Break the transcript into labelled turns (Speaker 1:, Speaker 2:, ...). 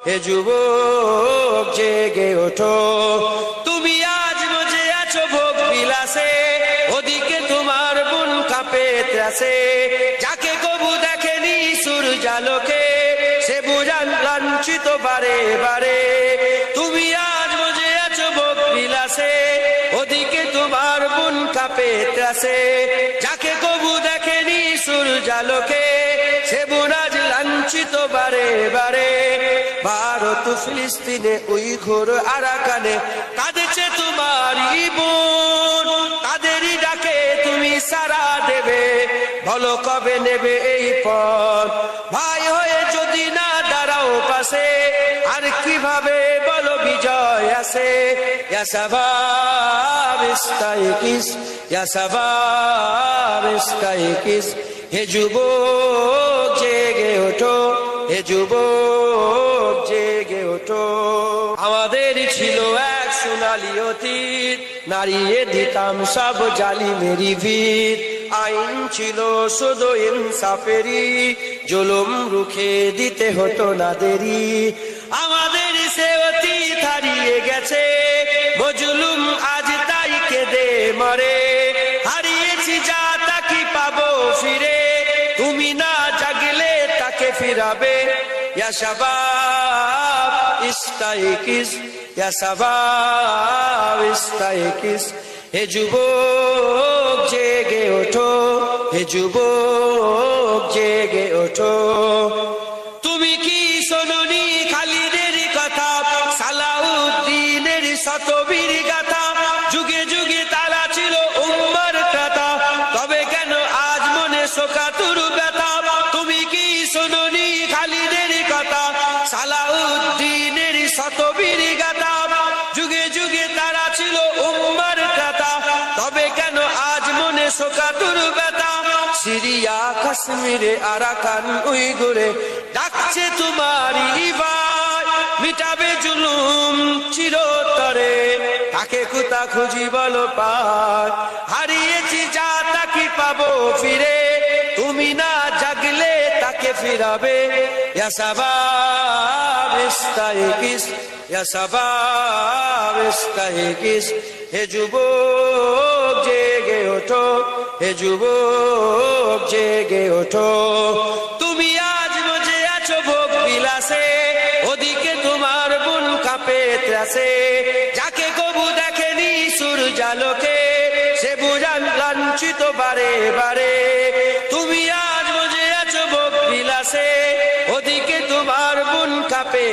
Speaker 1: হে যুবক জেগে ওঠো, তুমি আজ মজে আছো ভোগ বিলাসে, ওদিকে তোমার বুন কাঁপে ত্রাসে। যাকে কবু দেখেনি সূর্যালোকে, সে বুঝান লাঞ্ছিত বারে বারে। তুমি আজ মজে আছো ভোগ বিলাসে, ওদিকে তোমার বুন কাঁপে ত্রাসে। যাকে কবু দেখেনি সূর্যালোকে, সে বুন আজ লাঞ্ছিত বারে বারে। ভারত ফিলিস্তিনে উইঘুর আরাকানে কাঁদেছে তোমারই বোন, তাদেরই ডাকে তুমি সাড়া দেবে, বলো কবে নেবে এই পথ। ভাই হয়ে যদি না দাঁড়াও পাশে, আর কিভাবে বলো বিজয় আসে। ইয়া শাবাব ইস্তাইকিস, ইয়া শাবাব ইস্তাইকিস, হে যুবক জেগে ওঠো, হে যুবক জেগে ওঠো। আমাদের ছিল এক সোনালী অতীত, নারিয়ে দিতাম সব জালিমেরই ভিত। আইন ছিল শুধু ইনসাফেরই, জুলুম রুখে দিতে হতো না দেরি। আমাদের সে অতীত হারিয়ে গেছে, মজলুম আজ তাই কেঁদে মরে। হারিয়েছি যা তা কি পাবো ফিরে, তুমি না জাগলে তাকে ফিরাবে। ইয়া শাবাব ইস্তাইকিস, ইয়া শাবাব ইস্তাইকিস, হে যুবক জেগে ওঠো, হে যুবক জেগে ওঠো। তুমি কি শোনোনি খালিদের কথা, সালাউদ্দিনের শতবীর গাথা। যুগে যুগে তারা ছিল উম্মার ত্রাতা, তবে কেন আজ মনে শোকাতুর ব্যথা। তুমি কি শোনোনি খালিদের কথা, সালাউদ্দিনের শতবীর গাথা। যুগে যুগে তারা ছিল উম্মার ত্রাতা, তবে কেন আজ মনে শোকাতুর ব্যথা। সিরিয়া কাশ্মীরে আরাকান উইঘুরে ডাকছে তোমারই ভাই, মিটাবে জুলুম চিরতরে, তাকে কোথা খুঁজি বলো পায়। হারিয়েছি যা তা কি পাবো ফিরে, তুমি না জাগলে তাকে ফিরাবে। ইয়া শাবাব ইস্তাইকিস, ইয়া শাবাব ইস্তাইকিস, হে যুবক জেগে ওঠো, হে যুবক জেগে ওঠো। তুমি আজ মজে আছো ভোগ বিলাসে, ওদিকে তোমার বুন কাঁপে ত্রাসে। যাকে কবু দেখেনি সূর্যালোকে, সে বুঝান লাঞ্ছিত বারে বারে। তুমি আজ মজে আছো ভোগ বিলাসে, ওদিকে তোমার বুন কাঁপে।